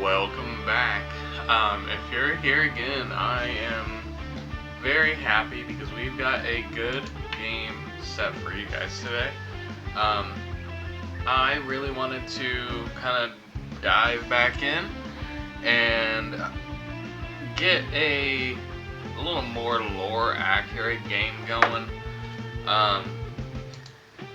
Welcome back. If you're here again, I am very happy because we've got a good game set for you guys today. I really wanted to kind of dive back in and get a little more lore accurate game going.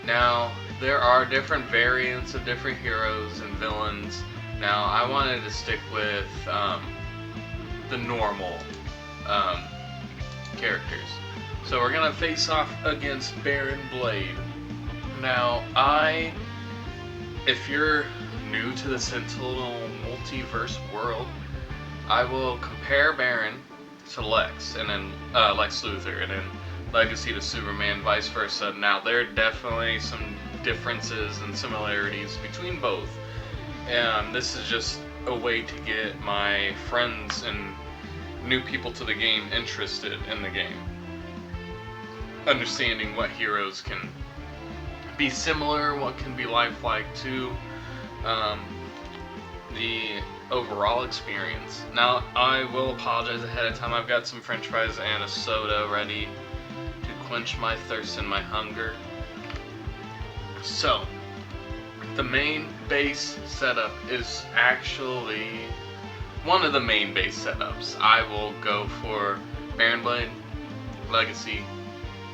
Now, there are different variants of different heroes and villains. Now, I wanted to stick with the normal characters. So we're going to face off against Baron Blade. Now, if you're new to the Sentinel Multiverse world, I will compare Baron to Lex, and then Lex Luthor, and then Legacy to Superman, vice versa. Now, there are definitely some differences and similarities between both. And this is just a way to get my friends and new people to the game interested in the game. Understanding what heroes can be similar, what can be lifelike to the overall experience. Now, I will apologize ahead of time. I've got some french fries and a soda ready to quench my thirst and my hunger. So, the main base setup is actually one of the main base setups. I will go for Baron Blade, Legacy,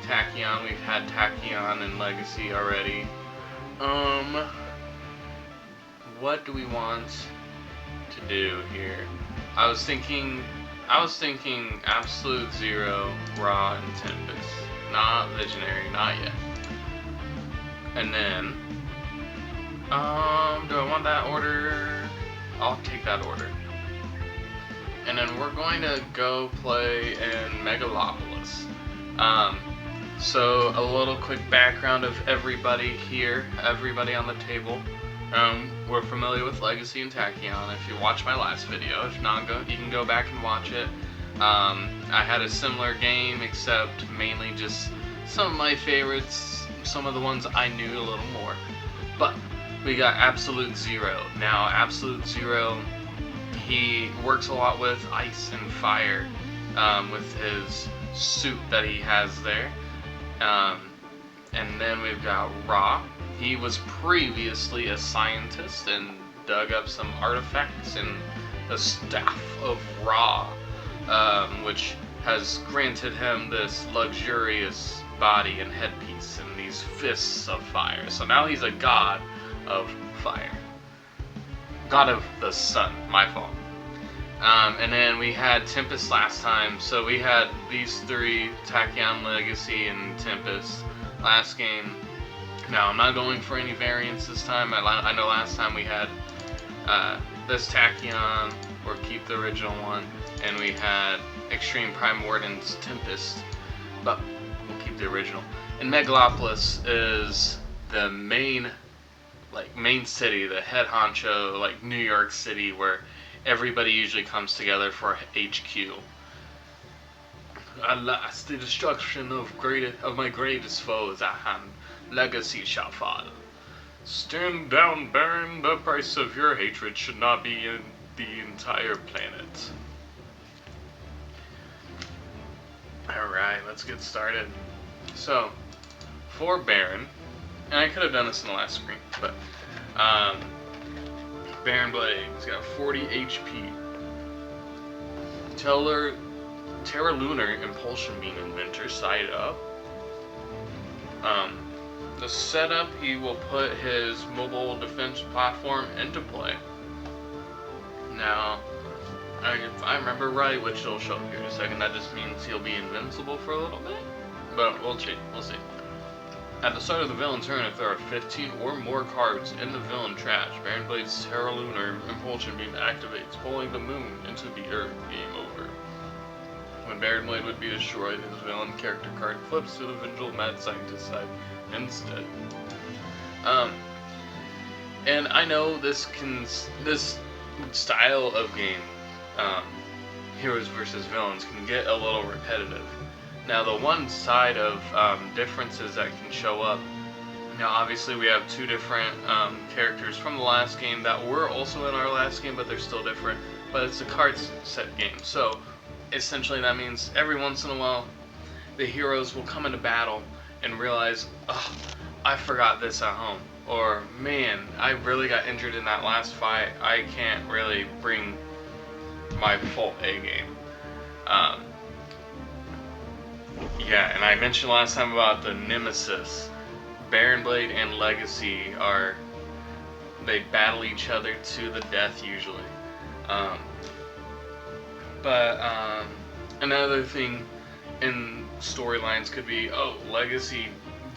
Tachyon. We've had Tachyon and Legacy already. What do we want to do here? I was thinking Absolute Zero, Raw, and Tempest. Not Visionary, not yet. And then do I want that order? I'll take that order. And then we're going to go play in Megalopolis. So a little quick background of everybody here, everybody on the table. We're familiar with Legacy and Tachyon if you watch my last video. If not, you can go back and watch it. I had a similar game, except mainly just some of my favorites, some of the ones I knew a little more. But we got Absolute Zero. Now, Absolute Zero, he works a lot with ice and fire with his suit that he has there. And then we've got Ra. He was previously a scientist and dug up some artifacts in the Staff of Ra, which has granted him this luxurious body and headpiece and these fists of fire. So now he's a god of fire. God of the sun, my fault. And then we had Tempest last time, so we had these three, Tachyon, Legacy, and Tempest last game. Now, I'm not going for any variants this time. I know last time we had this Tachyon, or keep the original one, and we had Extreme Primordial's Tempest, but we'll keep the original. And Megalopolis is the main city, the head honcho, like New York City, where everybody usually comes together for HQ. Alas, the destruction of my greatest foe is at hand. Legacy shall fall. Stand down, Baron. The price of your hatred should not be in the entire planet. Alright, let's get started. So, for Baron, and I could have done this in the last screen, but Baron Blade, he's got 40 HP. Terra Lunar Impulsion Beam Inventor side up. The setup, he will put his mobile defense platform into play. Now, if I remember right, which it'll show up here in a second, that just means he'll be invincible for a little bit. But we'll see. At the start of the villain turn, if there are 15 or more cards in the villain trash, Baron Blade's Terra Lunar Impulsion Beam activates, pulling the moon into the earth. Game over. When Baron Blade would be destroyed, his villain character card flips to the Vengeful Mad Scientist side instead. And I know this style of game, heroes versus villains, can get a little repetitive. Now, the one side of differences that can show up Now, obviously, we have two different characters from the last game that were also in our last game, but they're still different. But it's a card set game, so essentially that means every once in a while, the heroes will come into battle and realize, oh, I forgot this at home. Or, man, I really got injured in that last fight. I can't really bring my full A game. Yeah, and I mentioned last time about the Nemesis. Baron Blade and Legacy they battle each other to the death usually. Another thing in storylines could be, oh, Legacy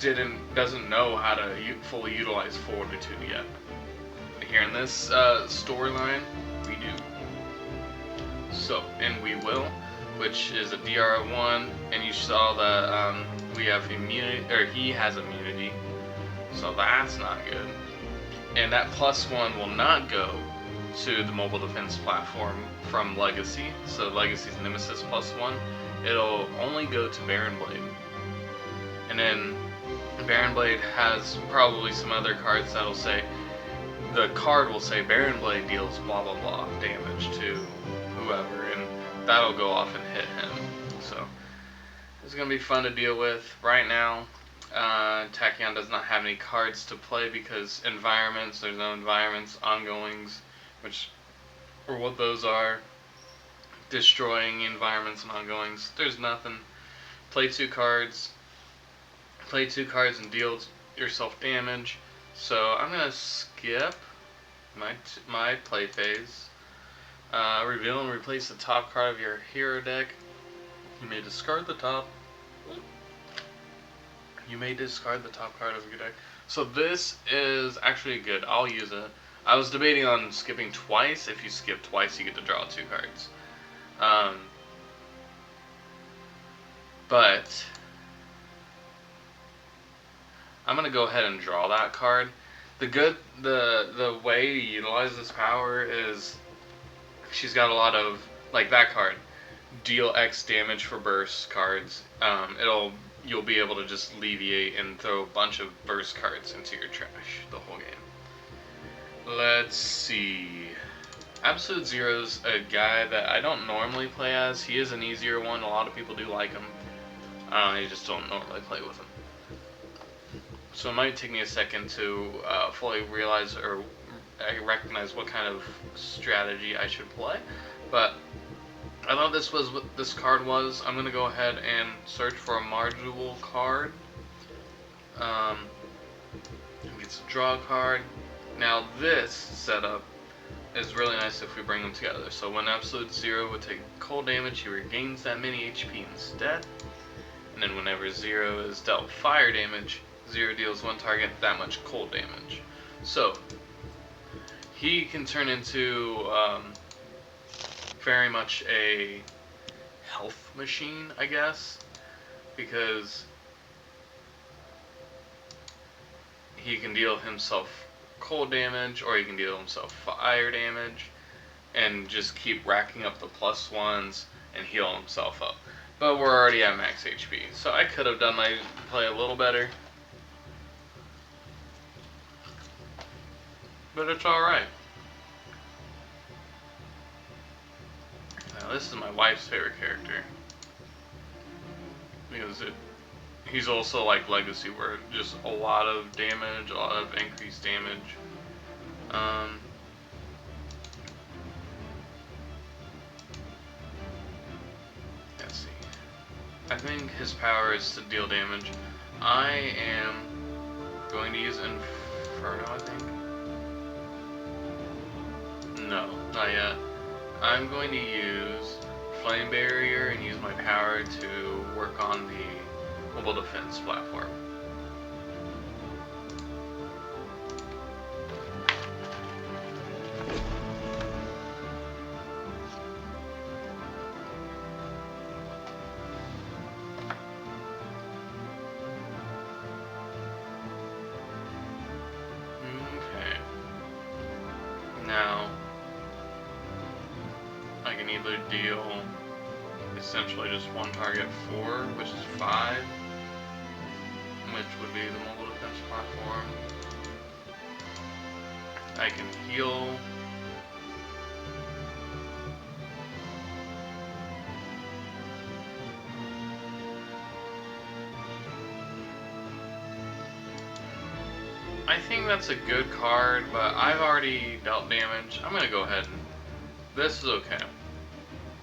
doesn't know how to fully utilize Fortitude yet. Here in this storyline, we do. So, and we will, which is a DR1, and you saw that we have immunity, or he has immunity, so that's not good. And that +1 will not go to the mobile defense platform from Legacy, so Legacy's Nemesis +1, it'll only go to Baron Blade. And then Baron Blade has probably some other cards that'll say, the card will say Baron Blade deals blah blah blah damage to whoever, and that'll go off and hit him. So it's going to be fun to deal with. Right now, Tachyon does not have any cards to play because environments, there's no environments, ongoings, which, or what those are, destroying environments and ongoings. There's nothing. Play two cards and deal yourself damage. So I'm going to skip my play phase. Reveal and replace the top card of your hero deck. You may discard the top. Card of your deck. So this is actually good. I'll use it. I was debating on skipping twice. If you skip twice, you get to draw two cards. But I'm gonna go ahead and draw that card. The way to utilize this power is she's got a lot of, like that card, deal X damage for burst cards. You'll be able to just alleviate and throw a bunch of burst cards into your trash the whole game. Let's see. Absolute Zero's a guy that I don't normally play as. He is an easier one. A lot of people do like him. I just don't normally play with him. So it might take me a second to fully realize or recognize what kind of strategy I should play. But I thought this was what this card was. I'm going to go ahead and search for a marginal card. Get to draw a card. Now this setup is really nice if we bring them together. So when Absolute Zero would take cold damage, he regains that many HP instead. And then whenever Zero is dealt fire damage, Zero deals one target that much cold damage. So he can turn into very much a health machine, I guess, because he can deal himself cold damage, or he can deal himself fire damage, and just keep racking up the +1s and heal himself up. But we're already at max HP, so I could have done my play a little better. But it's alright. Now this is my wife's favorite character. Because he's also like Legacy, where just a lot of damage, a lot of increased damage. Let's see. I think his power is to deal damage. I am going to use Inferno, I think. No, not yet. I'm going to use Flame Barrier and use my power to work on the mobile defense platform. Okay. Now, I can either deal essentially just one target 4, which is 5, which would be the mobile defense platform. I can heal. I think that's a good card, but I've already dealt damage. I'm gonna go ahead and this is okay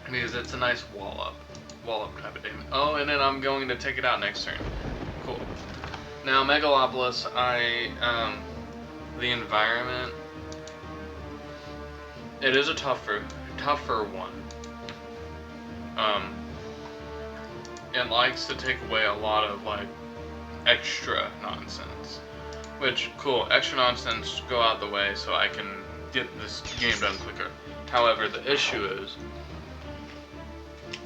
because it's a nice wall up type of damage. Oh, and then I'm going to take it out next turn. Cool. Now Megalopolis, the environment. It is a tougher one. It likes to take away a lot of like extra nonsense. Which, cool, extra nonsense go out the way so I can get this game done quicker. However, the issue is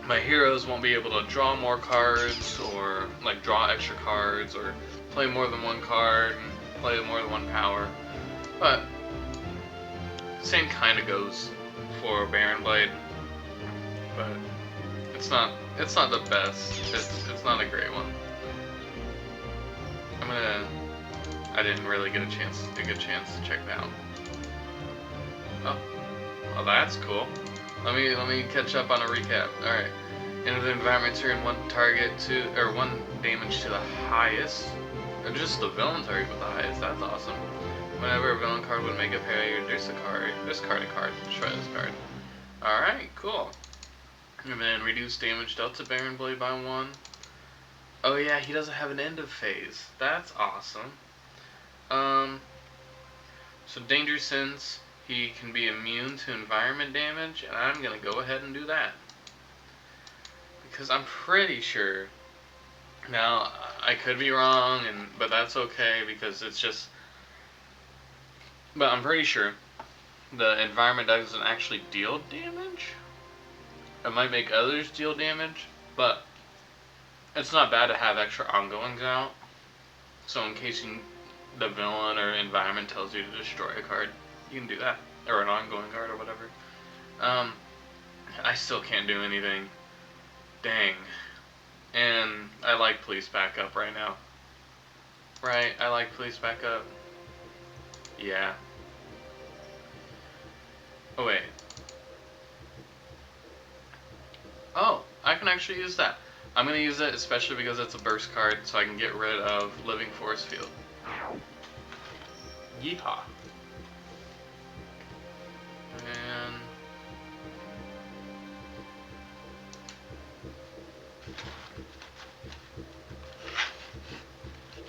my heroes won't be able to draw more cards or like draw extra cards or play more than one card and play more than one power. But same kind of goes for Baron Blade, but it's not the best. It's not a great one. I didn't really get a good chance to check that out. Oh, well that's cool. Let me catch up on a recap. All right, into the environment turn, one damage to the highest, or just the villain target with the highest. That's awesome. Whenever a villain card would make a parry, you discard a card, destroy this card. All right, cool. And then reduce damage dealt to Baron Blade by 1. Oh yeah, he doesn't have an end of phase. That's awesome. So Danger Sense, he can be immune to environment damage, and I'm gonna go ahead and do that. Because I'm pretty sure, now I could be wrong, but that's okay because it's just, but I'm pretty sure the environment doesn't actually deal damage. It might make others deal damage, but it's not bad to have extra ongoings out. So in case the villain or environment tells you to destroy a card, you can do that, or an ongoing card or whatever. I still can't do anything. Dang. And I like police backup right now. Right, I like police backup. Yeah. Oh wait. Oh, I can actually use that. I'm going to use it especially because it's a burst card, so I can get rid of Living Force Field. Yeehaw.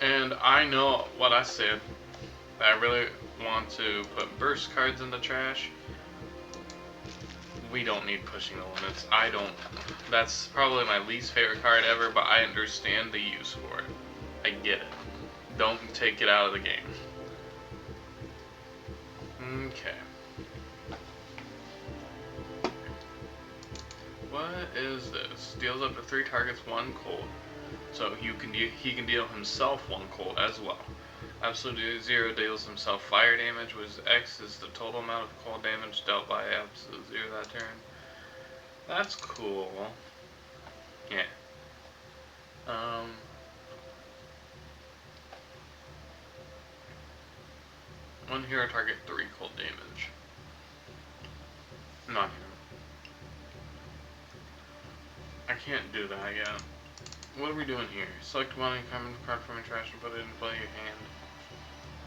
And I know what I said. I really want to put burst cards in the trash. We don't need pushing the limits. That's probably my least favorite card ever, but I understand the use for it. I get it. Don't take it out of the game. Okay. What is this? Deals up to 3 targets 1 cold. So he can deal himself 1 cold as well. Absolute Zero deals himself fire damage, which X is the total amount of cold damage dealt by Absolute Zero that turn. That's cool. Yeah. One hero target 3 cold damage. Not him. I can't do that yet. What are we doing here? Select one incoming card from your trash and put it in play your hand.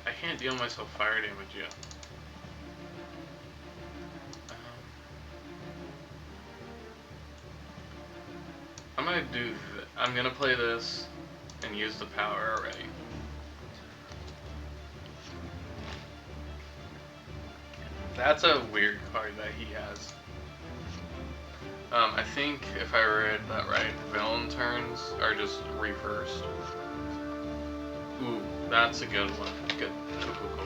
I can't deal myself fire damage yet. I'm gonna play this and use the power already. That's a weird card that he has. I think if I read that right, villain turns are just reversed. Ooh, that's a good one. Good. Cool, cool, cool.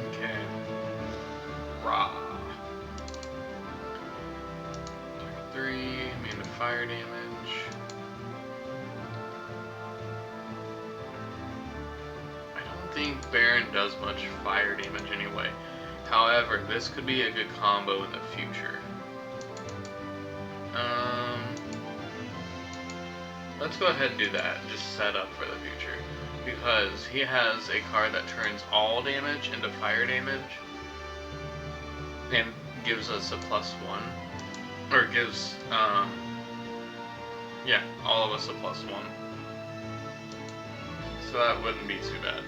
Okay. Rah. Target 3, immune to fire damage. I think Baron does much fire damage anyway. However, this could be a good combo in the future. Let's go ahead and do that, just set up for the future. Because he has a card that turns all damage into fire damage, and gives us a +1. Or gives, yeah, all of us a +1. So that wouldn't be too bad.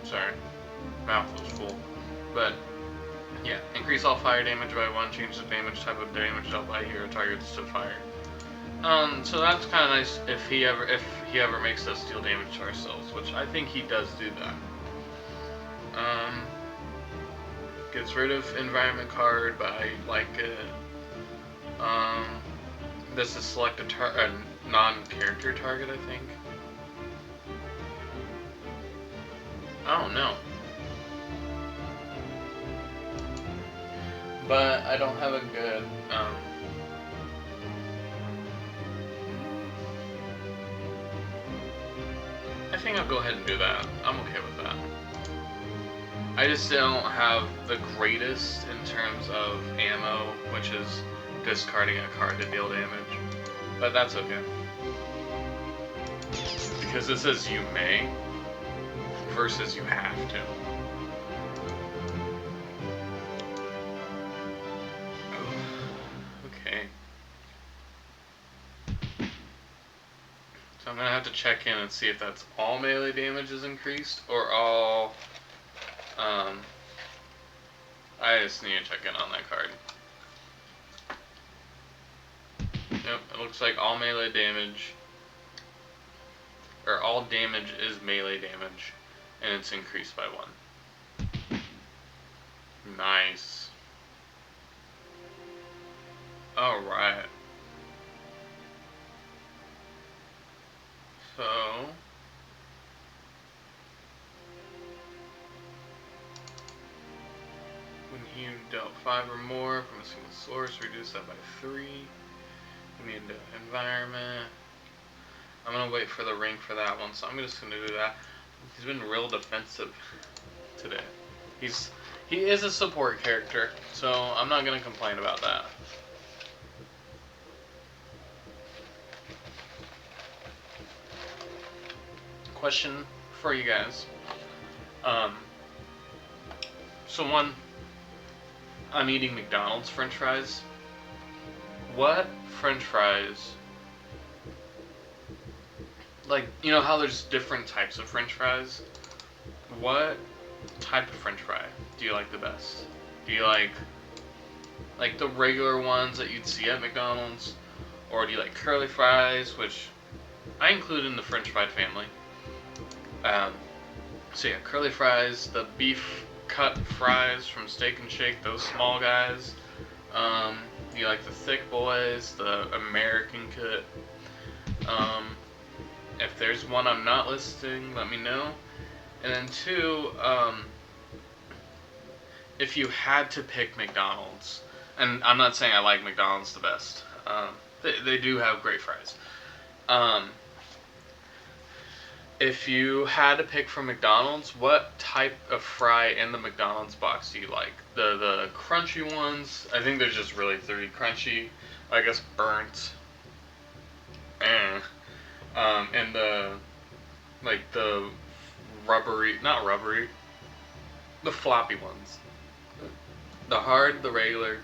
Sorry, mouth was full. But yeah, increase all fire damage by 1. Change the damage type of damage dealt by hero targets to fire. So that's kind of nice if he ever makes us deal damage to ourselves, which I think he does do that. Gets rid of environment card by like this is select a non-character target, I think. Oh no. But I don't have a good I think I'll go ahead and do that. I'm okay with that. I just don't have the greatest in terms of ammo, which is discarding a card to deal damage. But that's okay. Because it says you may versus you have to. Okay. So I'm gonna have to check in and see if that's all melee damage is increased or all. I just need to check in on that card. Yep, it looks like all melee damage, or all damage is melee damage, and it's increased by 1. Nice. Alright. So when you dealt 5 or more from a single source, reduce that by 3. We need the environment. I'm gonna wait for the ring for that one, so I'm just gonna do that. He's been real defensive today. He is a support character, so I'm not gonna complain about that. Question for you guys. So one, I'm eating McDonald's French fries. What French fries, like, you know how there's different types of French fries? What type of French fry do you like the best? Do you like the regular ones that you'd see at McDonald's? Or do you like curly fries, which I include in the French fry family? So yeah, curly fries, the beef cut fries from Steak and Shake, those small guys. You like the thick boys, the American cut. If there's one I'm not listing, let me know. And then 2, if you had to pick McDonald's, and I'm not saying I like McDonald's the best. They do have great fries. If you had to pick from McDonald's, what type of fry in the McDonald's box do you like? The crunchy ones? I think there's just really 3. Crunchy, I guess burnt, and the rubbery, not rubbery, the floppy ones. The hard, the regular,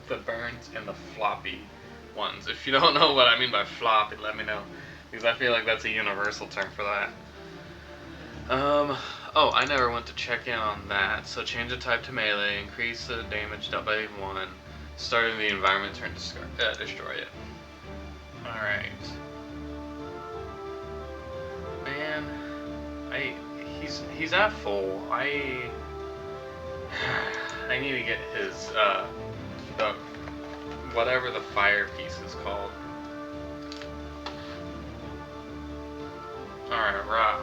the burnt, and the floppy ones. If you don't know what I mean by floppy, let me know. Because I feel like that's a universal term for that. Oh, I never went to check in on that. So change the type to melee, increase the damage dealt by 1, start in the environment, turn to destroy it. Alright. Man, he's at full. I need to get his, the, whatever the fire piece is called. Alright, right.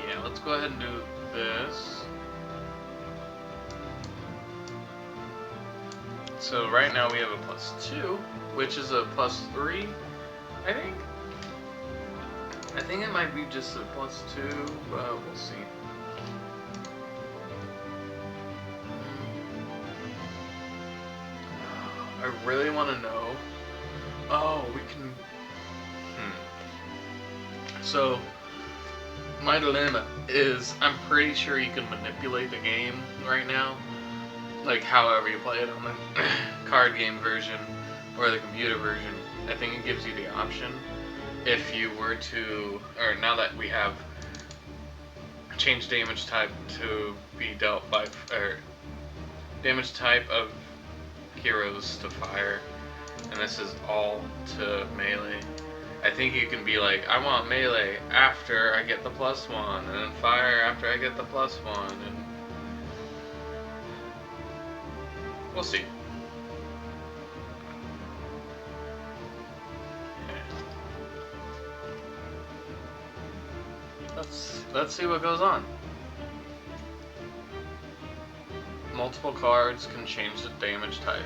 Yeah. let's go ahead and do this. So right now we have a +2, which is a +3, I think. I think it might be just a +2, but we'll see. I really want to know. Oh, we can. So, my dilemma is I'm pretty sure you can manipulate the game right now. Like, however you play it on the card game version or the computer version. I think it gives you the option. If you were to, or now that we have changed damage type to be dealt by, or damage type of heroes to fire, and this is all to melee. I think you can be like, I want melee after I get the +1, and then fire after I get the +1, and we'll see. Let's see what goes on. Multiple cards can change the damage type.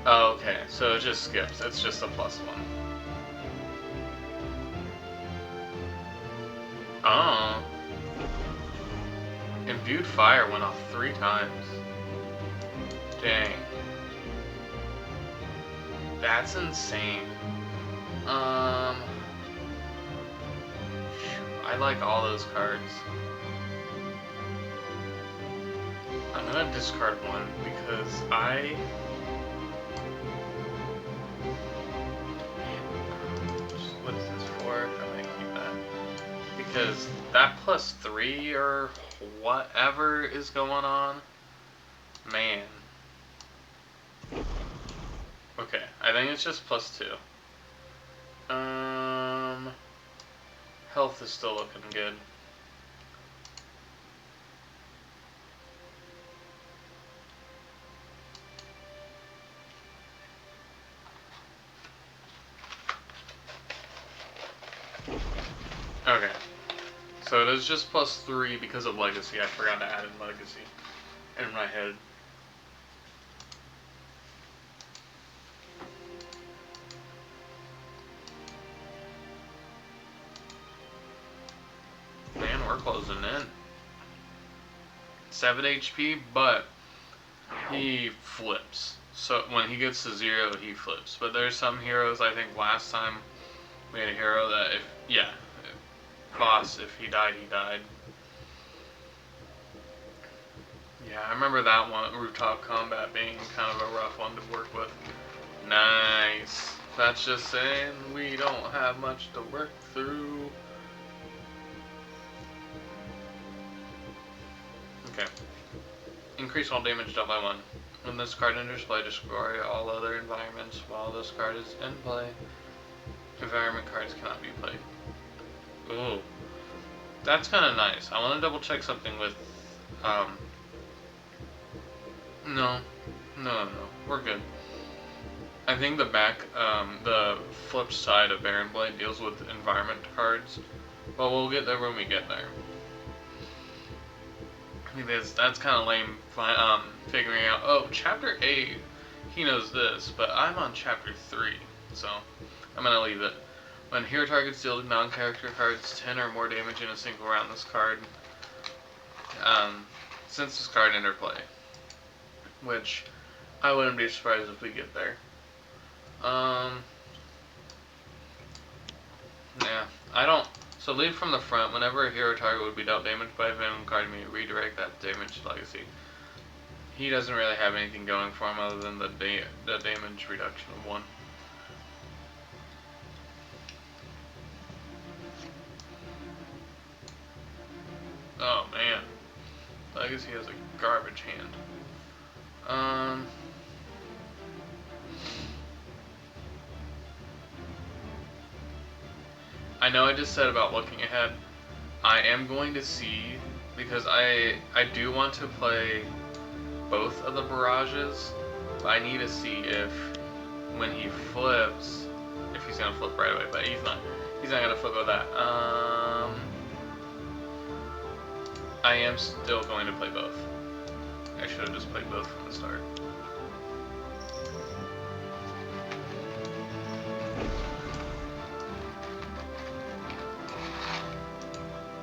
Oh, okay, so it just skips. It's just a +1. Oh. Imbued fire went off 3 times. Dang. That's insane. I like all those cards. I'm gonna discard 1 because what is this for? I'm gonna keep that. Because that +3 or whatever is going on, man. Okay, I think it's just +2. Health is still looking good. Okay, so it is just +3 because of Legacy. I forgot to add in Legacy in my head. Man, we're closing in. 7 HP, but he flips. So when he gets to 0, he flips. But there's some heroes, I think last time we had a hero that boss, if he died, he died. Yeah, I remember that one, rooftop combat, being kind of a rough one to work with. Nice. That's just saying we don't have much to work through. Okay. Increase all damage dealt by 1. When this card enters play, destroy all other environments while this card is in play. Environment cards cannot be played. Ooh. That's kind of nice. I want to double check something with, no. We're good. I think the the flip side of Baron Blade deals with environment cards, but we'll get there when we get there. Because that's kind of lame, figuring out, oh, Chapter 8, he knows this, but I'm on Chapter 3, so I'm going to leave it. When hero targets deal non-character cards 10 or more damage in a single round, this card, since this card entered play, which I wouldn't be surprised if we get there. Yeah, I don't. So lead from the front. Whenever a hero target would be dealt damage by a Venom card, you may redirect that damage to Legacy. He doesn't really have anything going for him other than the damage reduction of 1. Oh man, Legacy has a garbage hand. I know I just said about looking ahead. I am going to see, because I do want to play both of the barrages, but I need to see if when he flips, if he's gonna flip right away, but he's not gonna flip with that. I am still going to play both. I should have just played both from the start.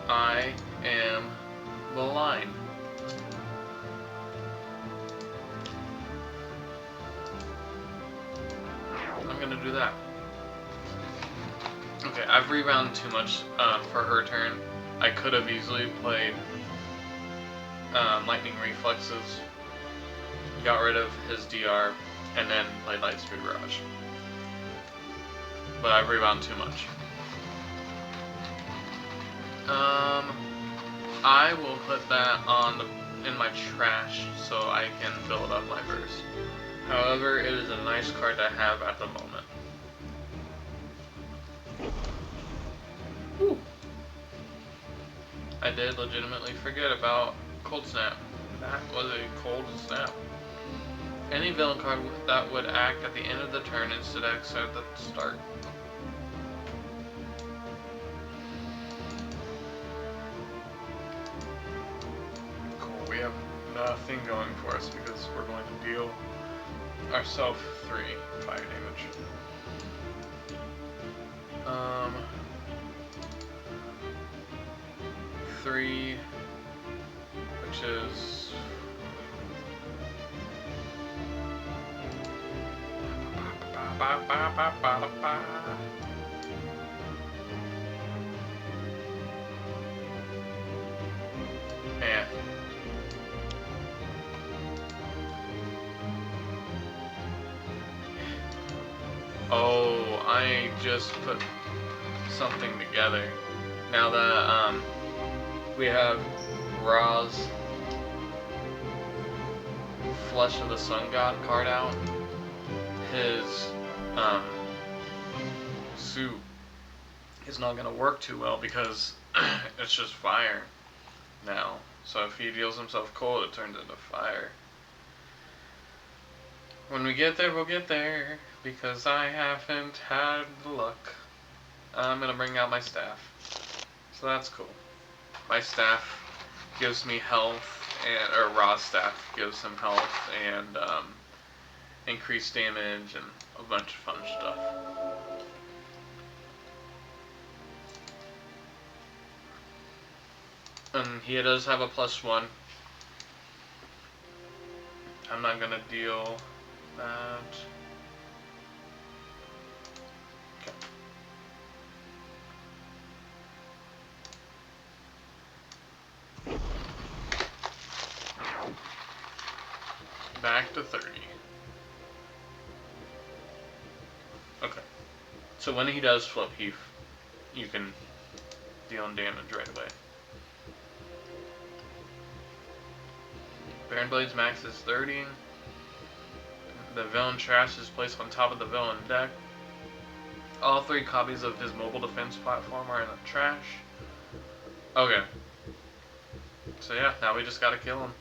I am the line. I'm gonna do that. Okay, I've rebounded too much for her turn. I could have easily played Lightning Reflexes, got rid of his DR, and then played Lightspeed Barrage. But I've rebounded too much. I will put that in my trash so I can build up my burst. However, it is a nice card to have at the moment. Whew. I did legitimately forget about Cold Snap. That was a cold snap. Any villain card that would act at the end of the turn instead of at the start. We have nothing going for us because we're going to deal ourselves 3 fire damage. 3, which is man. Oh, I just put something together. Now that we have Ra's Flesh of the Sun God card out, his suit is not going to work too well because it's just fire now. So if he deals himself cold, it turns into fire. When we get there, we'll get there, because I haven't had the luck. I'm going to bring out my staff. So that's cool. My staff gives me health, or Ra's staff gives him health, and increased damage, and a bunch of fun stuff. And he does have a +1. I'm not going to deal that. Okay. Back to 30. Okay. So when he does flip, you can deal damage right away. Baron Blade's max is 30. The villain trash is placed on top of the villain deck. All 3 copies of his mobile defense platform are in the trash. Okay. So yeah, now we just gotta kill him.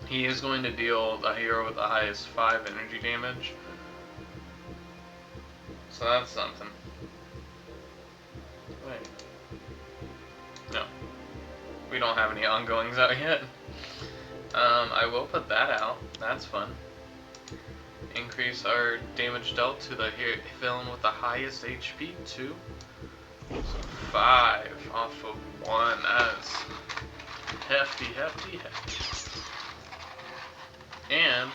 He is going to deal the hero with the highest 5 energy damage. So that's something. Wait. No. We don't have any ongoings out yet. I will put that out. That's fun. Increase our damage dealt to the villain with the highest HP, 2. So 5 off of 1. That's hefty, hefty, hefty. And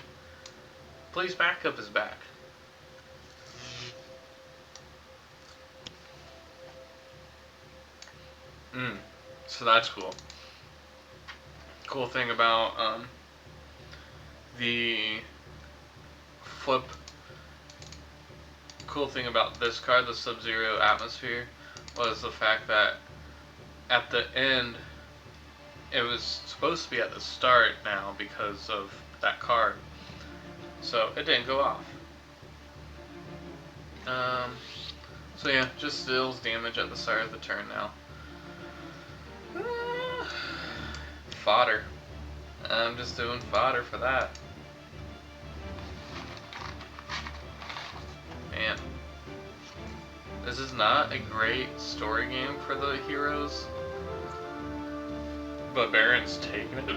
Police Backup is back. So that's cool. Cool thing about the flip. Cool thing about this card, the Sub-Zero Atmosphere, was the fact that at the end, it was supposed to be at the start now because of that card. So it didn't go off. So yeah, just deals damage at the start of the turn now. Fodder. I'm just doing fodder for that. Man. This is not a great story game for the heroes, but Baron's taking it.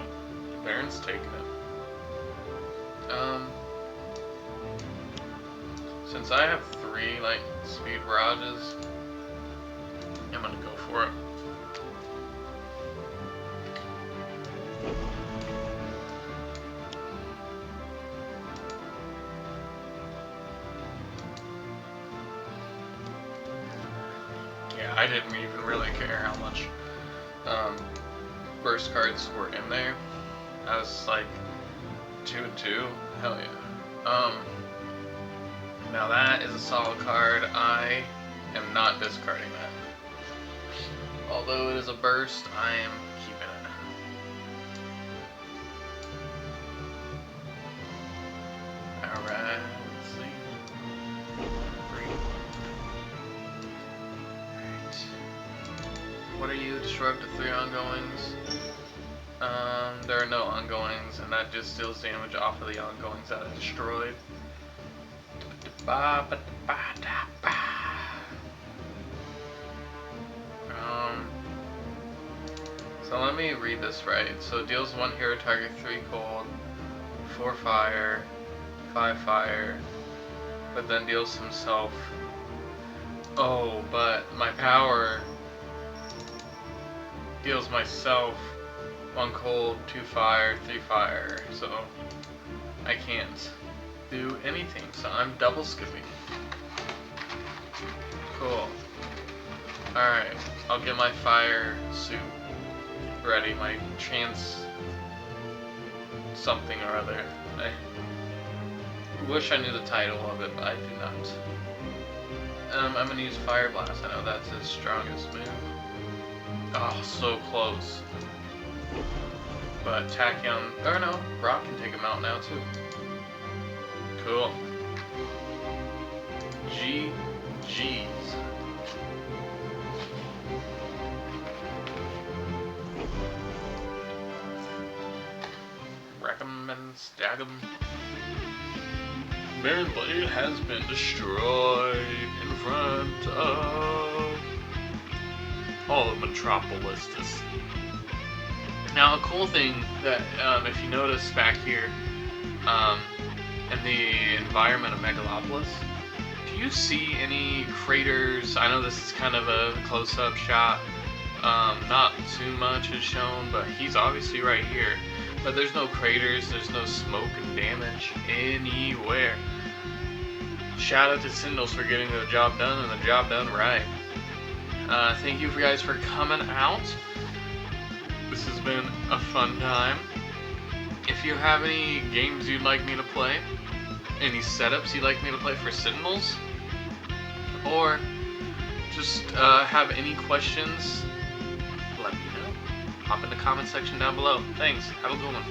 Baron's taking it. Since I have 3 like speed barrages, I'm gonna go for it. Yeah, I didn't even really care how much burst cards were in there. I was like 2 and 2. Hell yeah. Now that is a solid card. I am not discarding that. Although it is a burst, I am keeping it. Alright, let's see. 3. Alright. What are you? Disrupt to 3 ongoings. There are no ongoings, and that just deals damage off of the ongoings that I destroyed. So let me read this right. So deals 1 hero target 3 cold, 4 fire, 5 fire, but then deals himself. Oh, but my power deals myself 1 cold, 2 fire, 3 fire, so I can't do anything, so I'm double skipping. Cool. Alright, I'll get my fire suit ready, my chance something or other. I wish I knew the title of it, but I do not. I'm gonna use Fire Blast. I know that's his strongest move. Oh, so close. But Tachyon, or no, Rock can take him out now too. Cool. GG's. Recommend Stag'em. Baron Blade has been destroyed in front of all of Metropolis. Now, a cool thing that, if you notice back here, in the environment of Megalopolis, do you see any craters? I know this is kind of a close-up shot. Not too much is shown, but he's obviously right here. But there's no craters, there's no smoke and damage anywhere. Shout out to Sentinels for getting the job done, and the job done right. Thank you guys for coming out. This has been a fun time. If you have any games you'd like me to play, any setups you'd like me to play for Sentinels, or just have any questions, let me know. Hop in the comment section down below. Thanks. Have a good one.